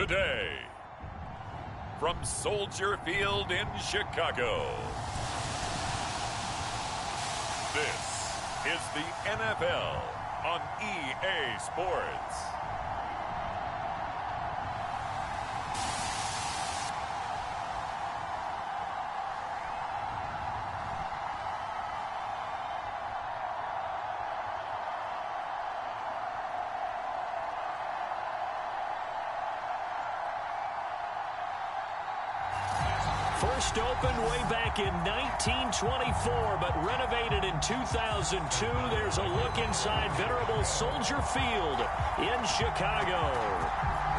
today, from Soldier Field in Chicago, this is the NFL on EA Sports. First opened way back in 1924, but renovated in 2002. There's a look inside venerable Soldier Field in Chicago.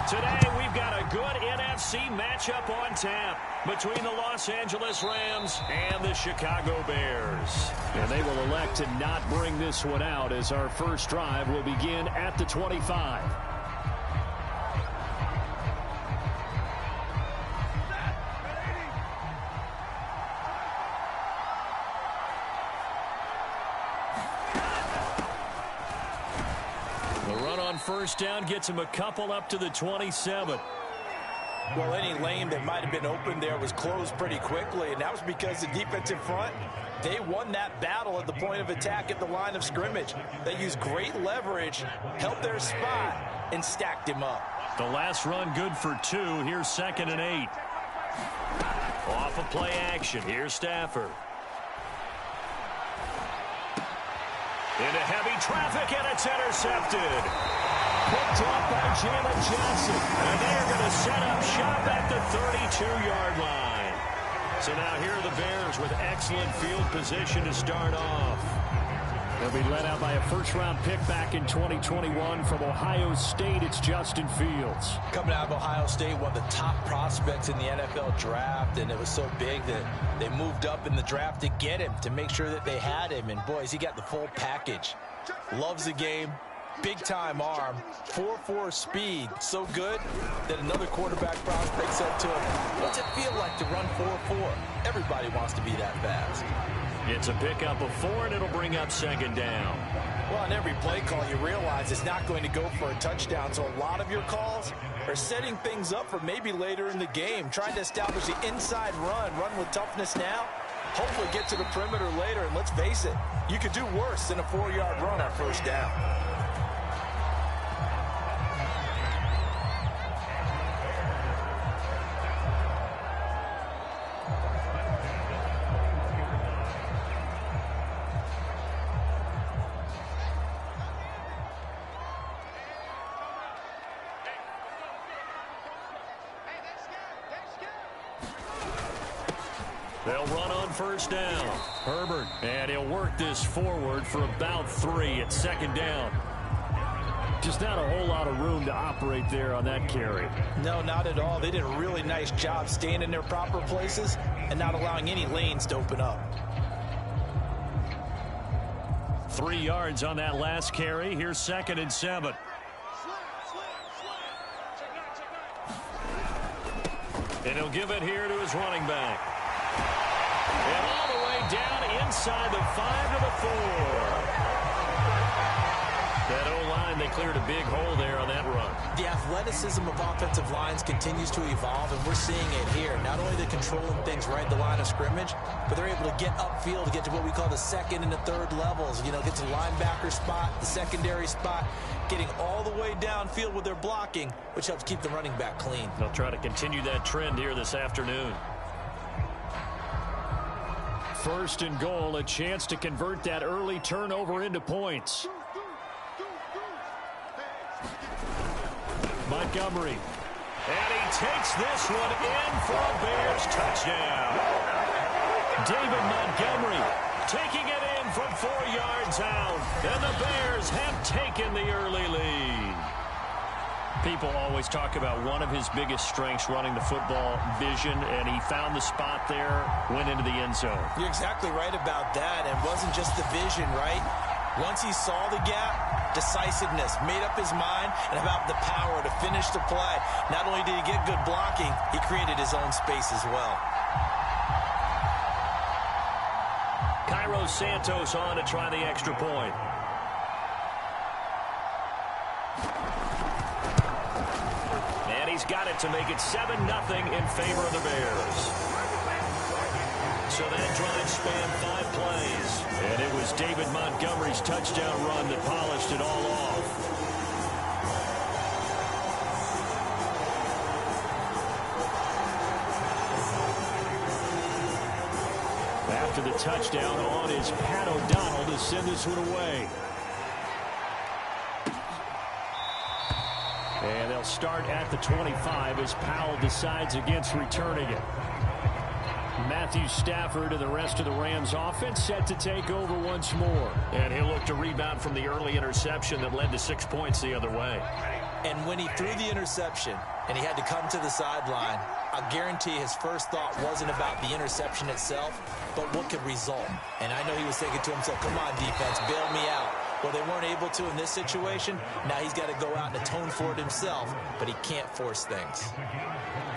Today, we've got a good NFC matchup on tap between the Los Angeles Rams and the Chicago Bears. And they will elect to not bring this one out as our first drive will begin at the 25. First down gets him a couple up to the 27. Well, any lane that might have been open there was closed pretty quickly, and that was because the defensive front, they won that battle at the point of attack at the line of scrimmage. They used great leverage, helped their spot, and stacked him up. The last run good for 2. Here's 2nd and 8. Off of play action. Here's Stafford. Into heavy traffic, and it's intercepted. Picked up by Jalen Johnson. And they're going to set up shop at the 32-yard line. So now here are the Bears with excellent field position to start off. They'll be led out by a first-round pick back in 2021 from Ohio State. It's Justin Fields. Coming out of Ohio State, one of the top prospects in the NFL draft, and it was so big that they moved up in the draft to get him, to make sure that they had him. And, boys, he got the full package. Loves the game. Big-time arm, 4.4 speed, so good that another quarterback prospect said to him, what's it feel like to run 4.4? Everybody wants to be that fast. It's a pickup of 4, and it'll bring up 2nd down. Well, on every play call, you realize it's not going to go for a touchdown, so a lot of your calls are setting things up for maybe later in the game, trying to establish the inside run with toughness now, hopefully get to the perimeter later, and let's face it, you could do worse than a 4-yard run on first down. They'll run on first down. Herbert, and he'll work this forward for about 3 at 2nd down. Just not a whole lot of room to operate there on that carry. No, not at all. They did a really nice job staying in their proper places and not allowing any lanes to open up. 3 yards on that last carry. Here's 2nd and 7. And he'll give it here to his running back. And all the way down inside the 5 to the 4. That O-line, they cleared a big hole there on that run. The athleticism of offensive lines continues to evolve, and we're seeing it here. Not only they're controlling things right at the line of scrimmage, but they're able to get upfield to get to what we call the 2nd and the 3rd levels. You know, get to the linebacker spot, the secondary spot, getting all the way downfield with their blocking, which helps keep the running back clean. They'll try to continue that trend here this afternoon. 1st and goal, a chance to convert that early turnover into points. Montgomery. And he takes this one in for a Bears touchdown. David Montgomery taking it in from 4 yards out. And the Bears have taken the early lead. People always talk about one of his biggest strengths running the football, vision, and he found the spot there, went into the end zone. You're exactly right about that. It wasn't just the vision, right? Once he saw the gap, decisiveness, made up his mind, and about the power to finish the play. Not only did he get good blocking, he created his own space as well. Cairo Santos on to try the extra point. he's got it to make it 7-0 in favor of the Bears. So that drive spanned 5 plays. And it was David Montgomery's touchdown run that polished it all off. After the touchdown, on is Pat O'Donnell to send this one away. And they'll start at the 25 as Powell decides against returning it. Matthew Stafford and the rest of the Rams offense set to take over once more. And he'll look to rebound from the early interception that led to 6 points the other way. And when he threw the interception and he had to come to the sideline, I guarantee his first thought wasn't about the interception itself, but what could result. And I know he was thinking to himself, come on, defense, bail me out. Well, they weren't able to in this situation. Now he's got to go out and atone for it himself, but he can't force things.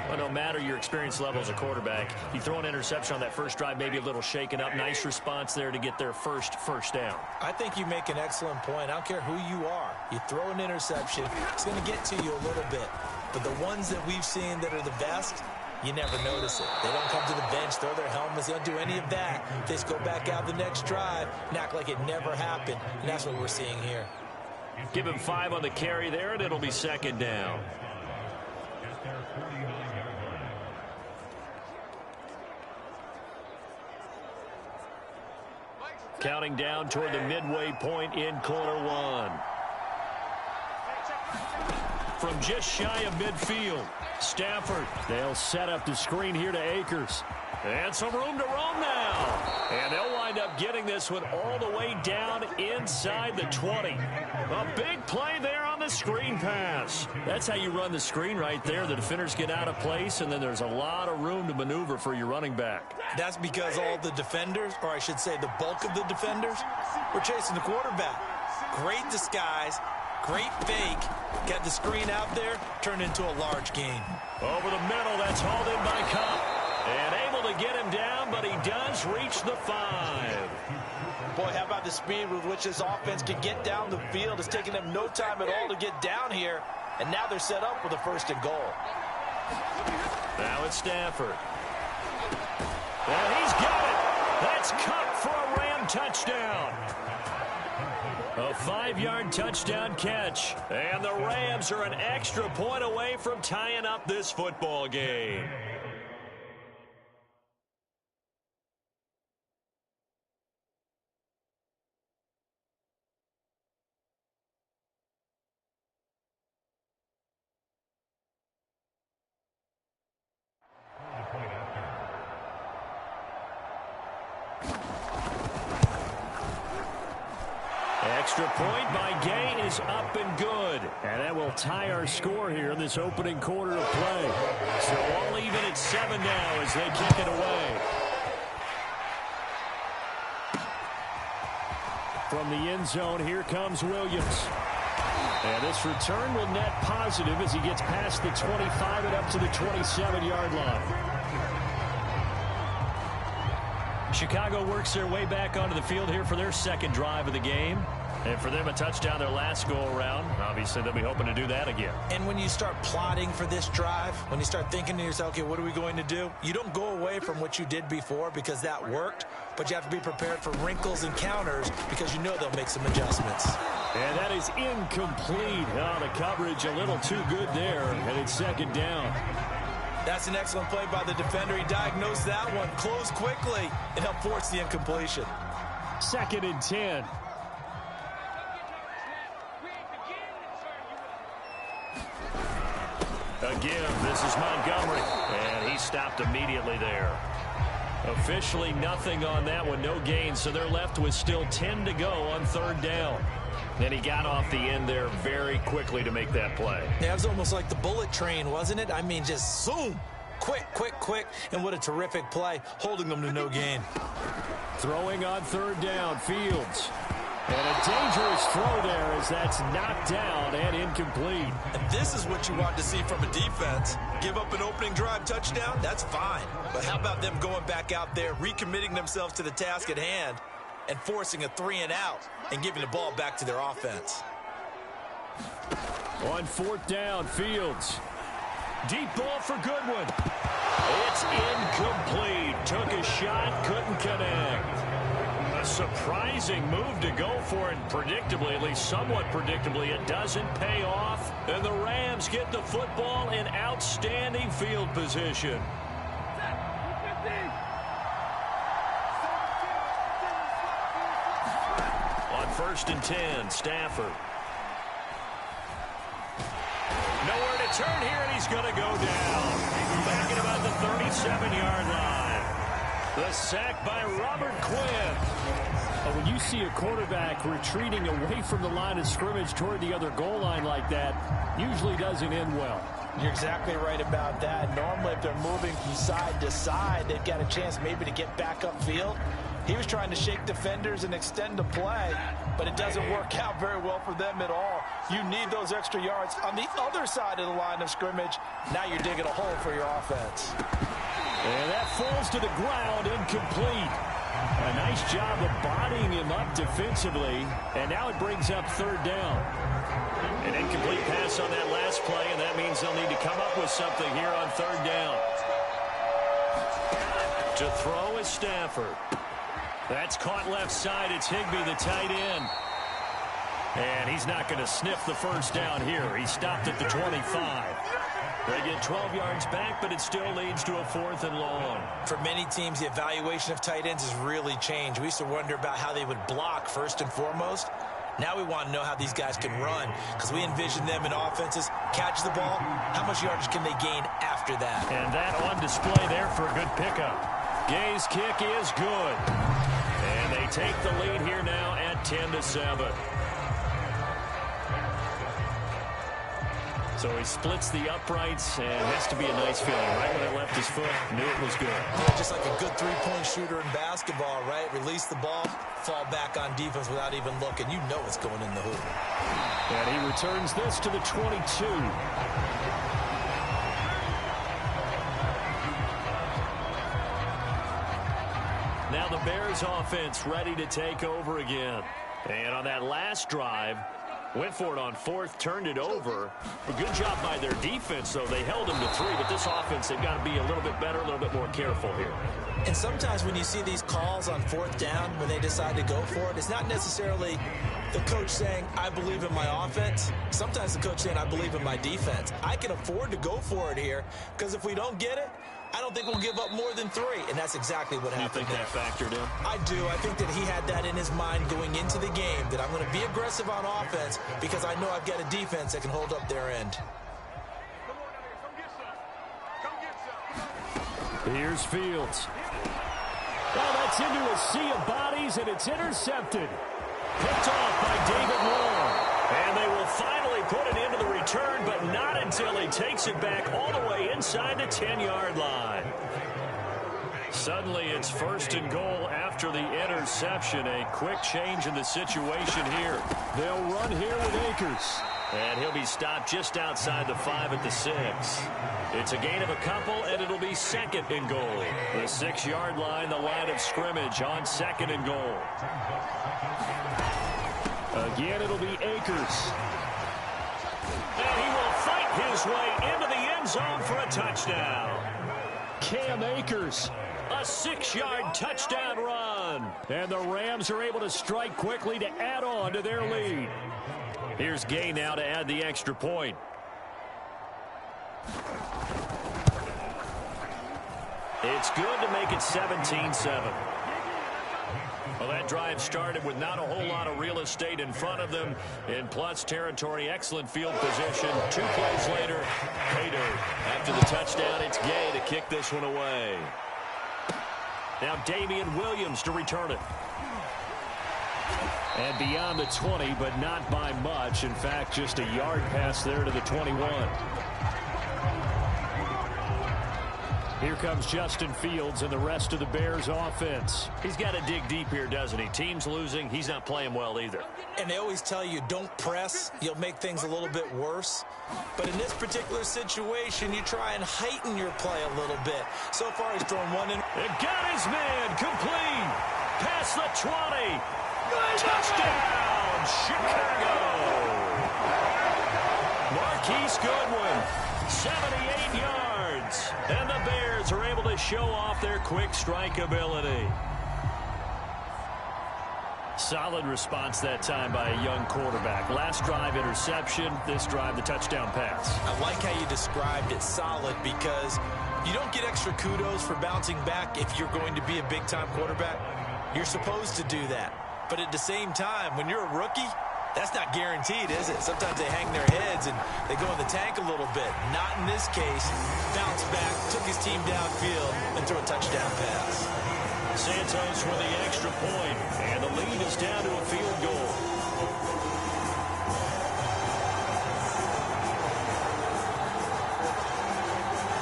Well, no matter your experience level as a quarterback, you throw an interception on that first drive, maybe a little shaken up. Nice response there to get their first down. I think you make an excellent point. I don't care who you are. You throw an interception, it's going to get to you a little bit. But the ones that we've seen that are the best, you never notice it. They don't come to the bench, throw their helmets. They don't do any of that. They just go back out the next drive and act like it never happened. And that's what we're seeing here. Give him 5 on the carry there, and it'll be 2nd down. Counting down toward the midway point in quarter 1. From just shy of midfield, Stafford. They'll set up the screen here to Akers. And some room to roam now. And they'll wind up getting this one all the way down inside the 20. A big play there on the screen pass. That's how you run the screen right there. The defenders get out of place, and then there's a lot of room to maneuver for your running back. That's because all the defenders, or I should say the bulk of the defenders, were chasing the quarterback. Great disguise. Great fake. Got the screen out there, turned into a large gain. Over the middle, that's hauled in by Cup. And able to get him down, but he does reach the 5. Boy, how about the speed with which this offense can get down the field? It's taking them no time at all to get down here. And now they're set up with a 1st and goal. Now it's Stafford. And he's got it. That's Cup for a Ram touchdown. A 5-yard touchdown catch. And the Rams are an extra point away from tying up this football game. Extra point by Gay is up and good. And that will tie our score here in this opening quarter of play. So all even at 7 now as they kick it away. From the end zone, here comes Williams. And this return will net positive as he gets past the 25 and up to the 27-yard line. Chicago works their way back onto the field here for their 2nd drive of the game. And for them, a touchdown their last go-around. Obviously, they'll be hoping to do that again. And when you start plotting for this drive, when you start thinking to yourself, okay, what are we going to do? You don't go away from what you did before because that worked, but you have to be prepared for wrinkles and counters because you know they'll make some adjustments. And that is incomplete. Oh, the coverage a little too good there, and it's 2nd down. That's an excellent play by the defender. He diagnosed that one, closed quickly, and helped force the incompletion. 2nd and 10. Again, this is Montgomery, and he stopped immediately there. Officially nothing on that one, no gain, so they're left with still 10 to go on 3rd down. And he got off the end there very quickly to make that play. Yeah, it was almost like the bullet train, wasn't it? I mean, just zoom, quick, and what a terrific play, holding them to no gain. Throwing on 3rd down, Fields. And a dangerous throw there as that's knocked down and incomplete. And this is what you want to see from a defense. Give up an opening drive touchdown, that's fine. But how about them going back out there, recommitting themselves to the task at hand, and forcing a 3-and-out and giving the ball back to their offense. On 4th down, Fields. Deep ball for Goodwin. It's incomplete. Took a shot, couldn't connect. A surprising move to go for it. Predictably, at least somewhat predictably, it doesn't pay off. And the Rams get the football in outstanding field position. On 1st and 10, Stafford. Nowhere to turn here, and he's going to go down. Back at about the 37-yard line. The sack by Robert Quinn. When you see a quarterback retreating away from the line of scrimmage toward the other goal line like that, usually doesn't end well. You're exactly right about that. Normally, if they're moving from side to side, they've got a chance maybe to get back upfield. He was trying to shake defenders and extend the play, but it doesn't work out very well for them at all. You need those extra yards on the other side of the line of scrimmage. Now you're digging a hole for your offense. And that falls to the ground, incomplete. A nice job of bodying him up defensively, and now it brings up 3rd down. An incomplete pass on that last play, and that means they'll need to come up with something here on 3rd down. To throw is Stafford. That's caught left side. It's Higbee, the tight end. And he's not going to sniff the 1st down here. He stopped at the 25. They get 12 yards back, but it still leads to a 4th and long. For many teams, the evaluation of tight ends has really changed. We used to wonder about how they would block first and foremost. Now we want to know how these guys can run, because we envision them in offenses. Catch the ball, how much yardage can they gain after that? And that on display there for a good pickup. Gay's kick is good. And they take the lead here now at 10-7. So he splits the uprights, and it has to be a nice feeling. Right when it left his foot, knew it was good. Yeah, just like a good three-point shooter in basketball, right? Release the ball, fall back on defense without even looking. You know it's going in the hoop. And he returns this to the 22. Now the Bears offense ready to take over again. And on that last drive, went for it on 4th, turned it over. A good job by their defense, though. They held them to 3, but this offense, they've got to be a little bit better, a little bit more careful here. And sometimes when you see these calls on 4th down, when they decide to go for it, it's not necessarily the coach saying, I believe in my offense. Sometimes the coach saying, I believe in my defense. I can afford to go for it here, because if we don't get it, I don't think we'll give up more than 3, and that's exactly what happened. You think that factored in? I do. I think that he had that in his mind going into the game, that I'm going to be aggressive on offense because I know I've got a defense that can hold up their end. Here's Fields. Well, that's into a sea of bodies, and it's intercepted. Picked off by David Long. And they will finally put an end to the return, but not until he takes it back all the way inside the 10-yard line. Suddenly it's 1st and goal after the interception. A quick change in the situation here. They'll run here with Akers. And he'll be stopped just outside the 5 at the 6. It's a gain of a couple, and it'll be 2nd and goal. The 6-yard line, the line of scrimmage on 2nd and goal. Again, it'll be Akers. And he will fight his way into the end zone for a touchdown. Cam Akers, a 6-yard touchdown run. And the Rams are able to strike quickly to add on to their lead. Here's Gay now to add the extra point. It's good to make it 17-7. Well, that drive started with not a whole lot of real estate in front of them. In plus territory, excellent field position. 2 plays later, pay dirt. After the touchdown, it's Gay to kick this one away. Now Damian Williams to return it. And beyond the 20, but not by much. In fact, just a yard pass there to the 21. Here comes Justin Fields and the rest of the Bears offense. He's got to dig deep here, doesn't he? Team's losing. He's not playing well either. And they always tell you, don't press. You'll make things a little bit worse. But in this particular situation, you try and heighten your play a little bit. So far, he's thrown one in. And got his man complete. Past the 20. Touchdown, Chicago. Marquise Goodwin, 78 yards. And the Bears are able to show off their quick strike ability. Solid response that time by a young quarterback. Last drive, interception. This drive, the touchdown pass. I like how you described it, solid, because you don't get extra kudos for bouncing back if you're going to be a big-time quarterback. You're supposed to do that. But at the same time, when you're a rookie, that's not guaranteed, is it? Sometimes they hang their heads and they go in the tank a little bit. Not in this case. Bounce back, took his team downfield, and threw a touchdown pass. Santos with the extra point, and the lead is down to a field goal.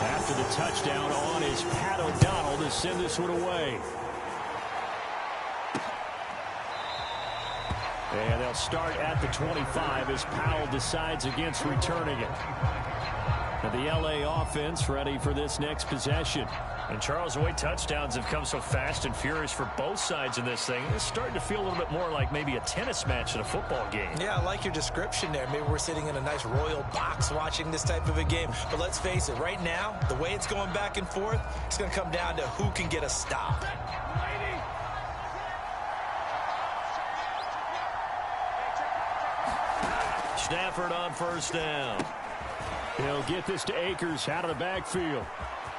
After the touchdown on is Pat O'Donnell to send this one away. And they'll start at the 25 as Powell decides against returning it. And the LA offense ready for this next possession. And Charles, the way touchdowns have come so fast and furious for both sides in this thing, it's starting to feel a little bit more like maybe a tennis match in a football game. Yeah, I like your description there. Maybe we're sitting in a nice royal box watching this type of a game. But let's face it, right now, the way it's going back and forth, it's going to come down to who can get a stop. Stafford on first down. He'll get this to Akers out of the backfield.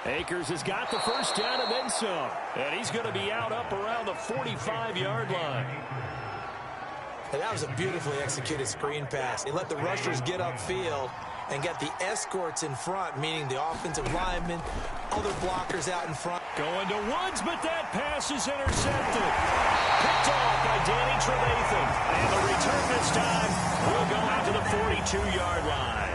Akers has got the first down and then some. And he's going to be out up around the 45-yard line. And that was a beautifully executed screen pass. He let the rushers get upfield and got the escorts in front, meaning the offensive linemen, other blockers out in front. Going to Woods, but that pass is intercepted. Picked off by Danny Trevathan. And the return this time will go out to the 42-yard line.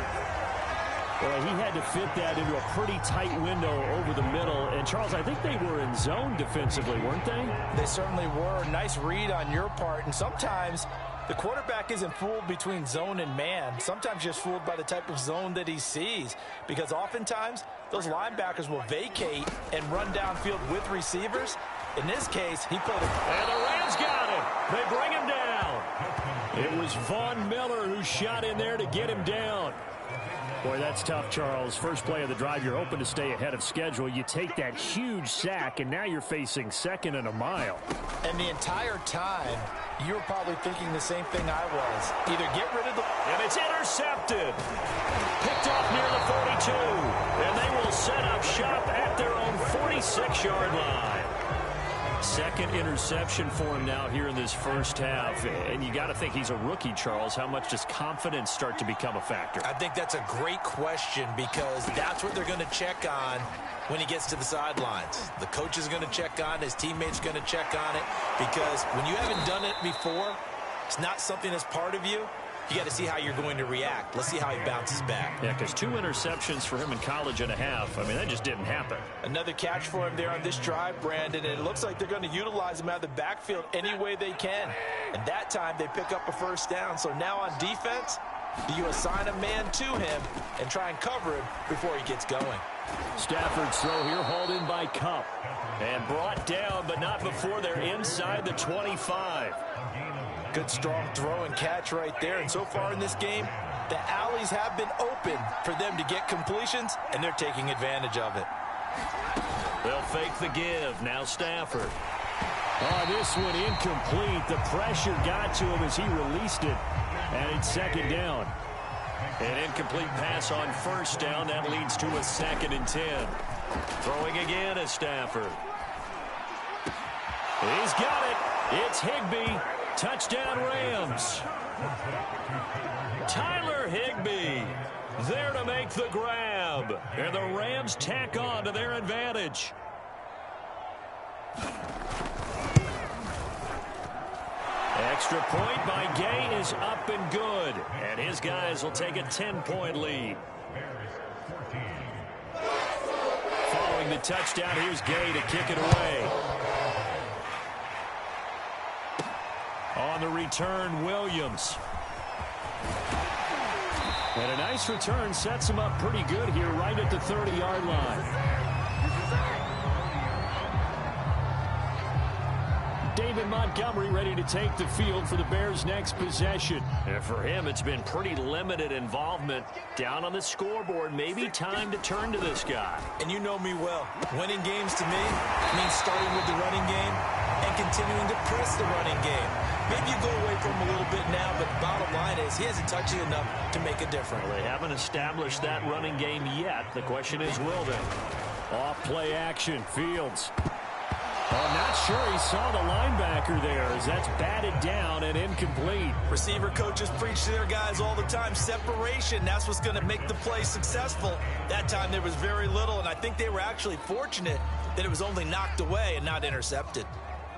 Well, he had to fit that into a pretty tight window over the middle. And, Charles, I think they were in zone defensively, weren't they? They certainly were. Nice read on your part. And sometimes the quarterback isn't fooled between zone and man. Sometimes just fooled by the type of zone that he sees. Because oftentimes, those linebackers will vacate and run downfield with receivers. In this case, he played it. And the Rams got him. They bring him down. It was Von Miller who shot in there to get him down. Boy, that's tough, Charles. First play of the drive, you're hoping to stay ahead of schedule. You take that huge sack, and now you're facing second and a mile. And the entire time, you were probably thinking the same thing I was. Either get rid of the... And it's intercepted. Picked off near the 42. And they will set up shop at their own 46-yard line. Second interception for him now here in this first half. And you got to think he's a rookie, Charles. How much does confidence start to become a factor? I think that's a great question because that's what they're going to check on when he gets to the sidelines. The coach is going to check on, his teammates going to check on it, because when you haven't done it before, it's not something that's part of you. You got to see how you're going to react. Let's see how he bounces back. Yeah, because 2 interceptions for him in college and a half. I mean, that just didn't happen. Another catch for him there on this drive, Brandon, and it looks like they're going to utilize him out of the backfield any way they can. And that time they pick up a first down. So now on defense, do you assign a man to him and try and cover him before he gets going? Stafford's throw here hauled in by Kupp. And brought down, but not before they're inside the 25. Good, strong throw and catch right there. And so far in this game, the alleys have been open for them to get completions, and they're taking advantage of it. They'll fake the give. Now Stafford. Oh, this one incomplete. The pressure got to him as he released it. And it's second down. An incomplete pass on first down. That leads to a 2nd and 10. Throwing again is Stafford. He's got it. It's Higbee. Touchdown Rams. Tyler Higbee there to make the grab. And the Rams tack on to their advantage. Extra point by Gay is up and good. And his guys will take a 10-point lead. Following the touchdown, here's Gay to kick it away. On the return, Williams. And a nice return sets him up pretty good here right at the 30-yard line. David, David Montgomery ready to take the field for the Bears' next possession. And for him, it's been pretty limited involvement. Down on the scoreboard, maybe time to turn to this guy. And you know me well. Winning games to me means starting with the running game and continuing to press the running game. Maybe you go away from him a little bit now, but bottom line is he hasn't touched you enough to make a difference. Well, they haven't established that running game yet. The question is, will they? Off play action, Fields. I'm not sure he saw the linebacker there as that's batted down and incomplete. Receiver coaches preach to their guys all the time. Separation, that's what's going to make the play successful. That time there was very little, and I think they were actually fortunate that it was only knocked away and not intercepted.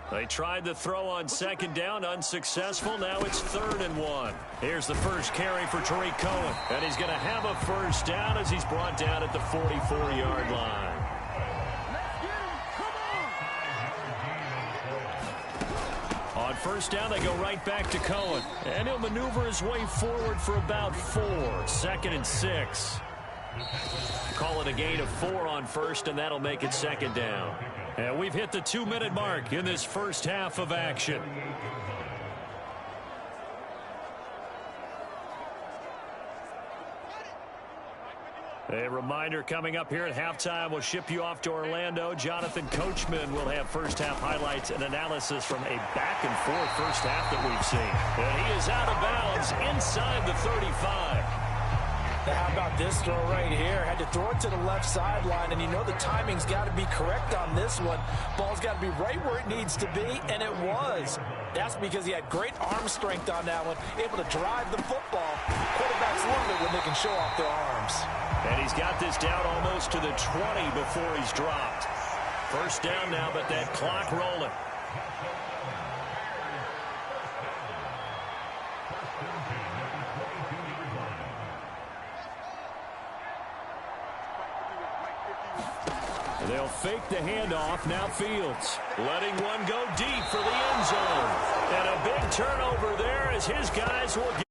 They tried the throw on second down, unsuccessful. Now it's 3rd and 1. Here's the first carry for Tariq Cohen. And he's going to have a first down as he's brought down at the 44-yard line. On first down, they go right back to Cohen. And he'll maneuver his way forward for about 4. 2nd and 6. Call it a gain of 4 on first, and that'll make it 2nd down. And we've hit the 2-minute mark in this first half of action. A reminder coming up here at halftime. We'll ship you off to Orlando. Jonathan Coachman will have first-half highlights and analysis from a back-and-forth first half that we've seen. And he is out of bounds inside the 35. Now, how about this throw right here? Had to throw it to the left sideline, and you know the timing's got to be correct on this one. Ball's got to be right where it needs to be, and it was. That's because he had great arm strength on that one, able to drive the football. Quarterbacks love it when they can show off their arms. And he's got this down almost to the 20 before he's dropped. First down now, but that clock rolling. They'll fake the handoff. Now Fields letting one go deep for the end zone. And a big turnover there as his guys will get